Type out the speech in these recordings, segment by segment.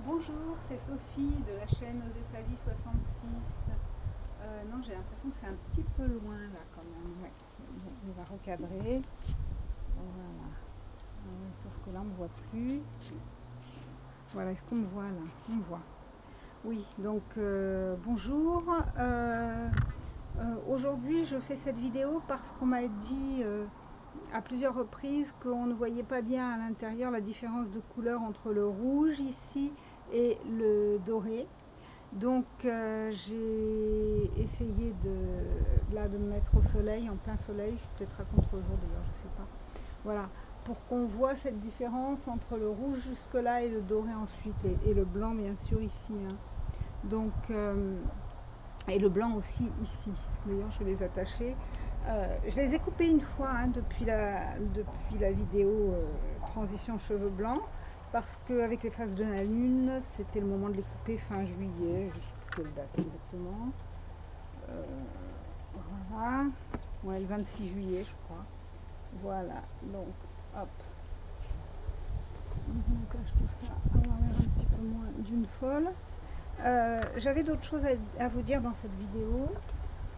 Bonjour, c'est Sophie de la chaîne Oser sa vie 66. Non, j'ai l'impression que c'est un petit peu loin là quand même. Ouais, bon, on va recadrer. Voilà. Sauf que là on ne me voit plus. Voilà, est-ce qu'on me voit là? On me voit. Oui, donc bonjour. Aujourd'hui je fais cette vidéo parce qu'on m'a dit à plusieurs reprises qu'on ne voyait pas bien à l'intérieur la différence de couleur entre le rouge ici et le doré. Donc j'ai essayé de me mettre au soleil, en plein soleil. Je suis peut-être à contre-jour d'ailleurs, je sais pas. Voilà, pour qu'on voit cette différence entre le rouge jusque là et le doré ensuite, et le blanc bien sûr ici, hein. Donc et le blanc aussi ici. D'ailleurs je vais les attacher. Je les ai coupés une fois, hein, depuis la vidéo transition cheveux blancs, parce qu'avec les phases de la lune, c'était le moment de les couper fin juillet, je ne sais plus quelle date exactement. Voilà, ouais, le 26 juillet je crois. Voilà, donc hop, on cache tout ça, on va avoir un petit peu moins d'une folle. J'avais d'autres choses à vous dire dans cette vidéo.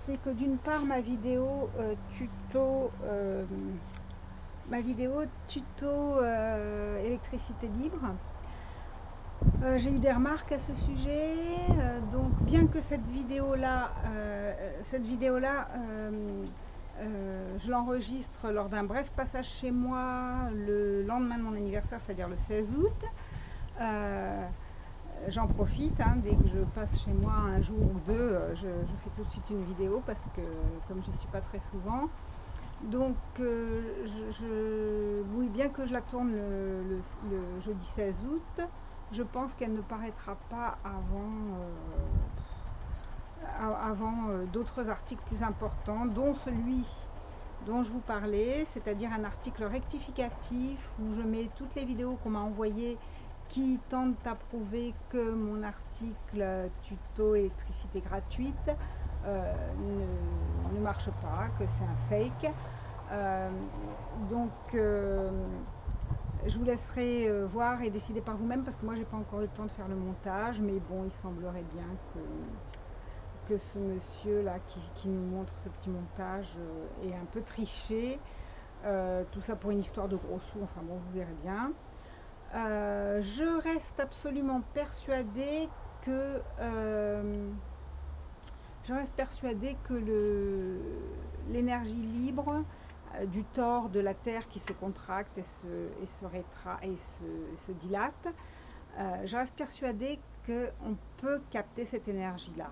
C'est que d'une part ma vidéo tuto électricité libre, j'ai eu des remarques à ce sujet, donc bien que cette vidéo là je l'enregistre lors d'un bref passage chez moi le lendemain de mon anniversaire, c'est à dire le 16 août. J'en profite, hein, dès que je passe chez moi un jour ou deux, je fais tout de suite une vidéo parce que comme je ne suis pas très souvent, donc oui, bien que je la tourne le jeudi 16 août, je pense qu'elle ne paraîtra pas avant d'autres articles plus importants, dont celui dont je vous parlais, c'est-à-dire un article rectificatif où je mets toutes les vidéos qu'on m'a envoyées qui tentent à prouver que mon article tuto électricité gratuite ne marche pas, que c'est un fake. Donc je vous laisserai voir et décider par vous-même, parce que moi j'ai pas encore eu le temps de faire le montage, mais bon, il semblerait bien que ce monsieur là qui nous montre ce petit montage est un peu triché, tout ça pour une histoire de gros sous, enfin bon, vous verrez bien. Je reste absolument persuadée que l'énergie libre du tore de la Terre qui se contracte et se dilate, je reste persuadée qu'on peut capter cette énergie-là.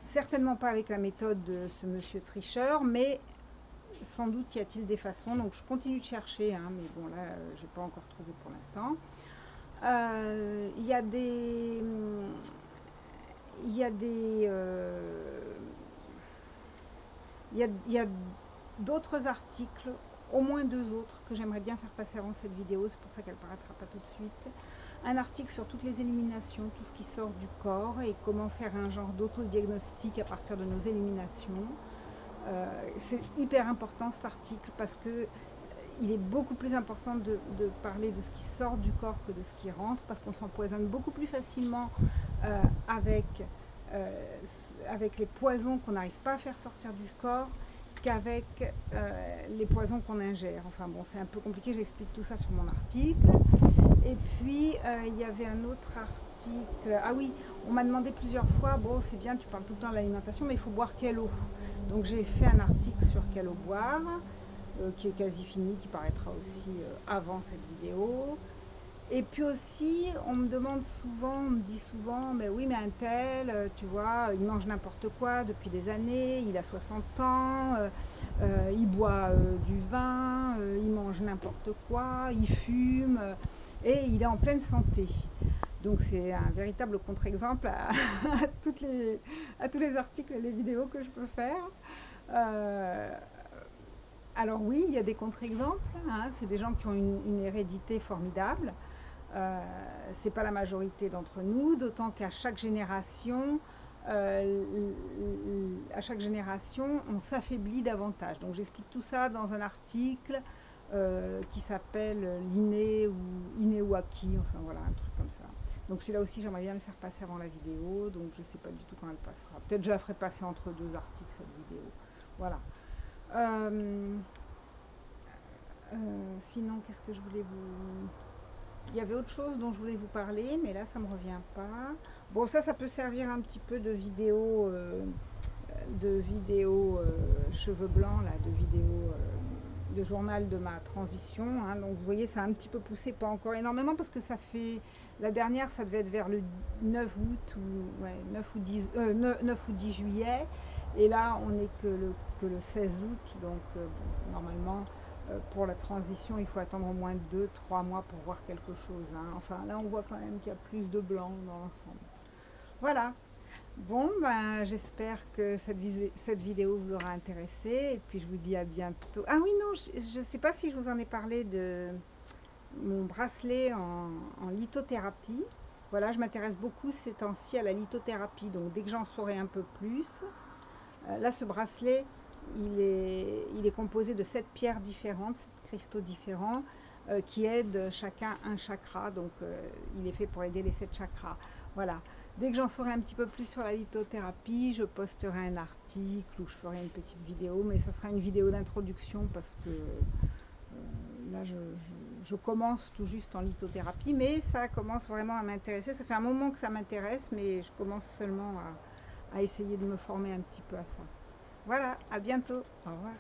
Certainement pas avec la méthode de ce monsieur tricheur, mais sans doute y a-t-il des façons. Donc je continue de chercher, hein, mais bon là, j'ai pas encore trouvé pour l'instant. Il y a d'autres articles, au moins deux autres, que j'aimerais bien faire passer avant cette vidéo, c'est pour ça qu'elle ne paraîtra pas tout de suite. Un article sur toutes les éliminations, tout ce qui sort du corps, et comment faire un genre d'autodiagnostic à partir de nos éliminations. C'est hyper important cet article, parce que il est beaucoup plus important de parler de ce qui sort du corps que de ce qui rentre, parce qu'on s'empoisonne beaucoup plus facilement avec les poisons qu'on n'arrive pas à faire sortir du corps qu'avec les poisons qu'on ingère. Enfin bon, c'est un peu compliqué, j'explique tout ça sur mon article. Et puis il y avait un autre article, ah oui, on m'a demandé plusieurs fois, bon c'est bien, tu parles tout le temps de l'alimentation, mais il faut boire quelle eau? Donc j'ai fait un article sur quelle eau boire, qui est quasi fini, qui paraîtra aussi avant cette vidéo. Et puis aussi, on me dit souvent, mais oui, mais un tel, tu vois, il mange n'importe quoi depuis des années, il a 60 ans, il boit du vin, il mange n'importe quoi, il fume, et il est en pleine santé. Donc c'est un véritable contre-exemple à tous les articles et les vidéos que je peux faire. Alors oui, il y a des contre-exemples, hein, c'est des gens qui ont une hérédité formidable. C'est pas la majorité d'entre nous, d'autant qu'à chaque génération, on s'affaiblit davantage. Donc j'explique tout ça dans un article qui s'appelle l'inné ou acquis, enfin voilà, un truc comme ça. Donc celui-là aussi, j'aimerais bien le faire passer avant la vidéo. Donc je ne sais pas du tout quand elle passera. Peut-être je la ferai passer entre deux articles, cette vidéo. Voilà. Sinon, qu'est-ce que je voulais vous... Il y avait autre chose dont je voulais vous parler, mais là, ça ne me revient pas. Bon, ça peut servir un petit peu de vidéo, cheveux blancs, là, de vidéo de journal de ma transition. Hein. Donc, vous voyez, ça a un petit peu poussé, pas encore énormément, parce que ça fait... La dernière, ça devait être vers le 9 août, ou, ouais, 9 ou 10 juillet. Et là, on n'est que le 16 août, donc bon, normalement... pour la transition, il faut attendre au moins 2-3 mois pour voir quelque chose. Hein. Enfin, là, on voit quand même qu'il y a plus de blanc dans l'ensemble. Voilà. Bon, ben, j'espère que cette vidéo vous aura intéressé. Et puis, je vous dis à bientôt. Ah oui, non, je ne sais pas si je vous en ai parlé de mon bracelet en lithothérapie. Voilà, je m'intéresse beaucoup ces temps-ci à la lithothérapie. Donc, dès que j'en saurai un peu plus, là, ce bracelet, il est composé de 7 pierres différentes, 7 cristaux différents, qui aident chacun un chakra. Donc, il est fait pour aider les 7 chakras. Voilà. Dès que j'en saurai un petit peu plus sur la lithothérapie, je posterai un article ou je ferai une petite vidéo, mais ça sera une vidéo d'introduction parce que là, je commence tout juste en lithothérapie, mais ça commence vraiment à m'intéresser. Ça fait un moment que ça m'intéresse, mais je commence seulement à essayer de me former un petit peu à ça. Voilà, à bientôt. Au revoir.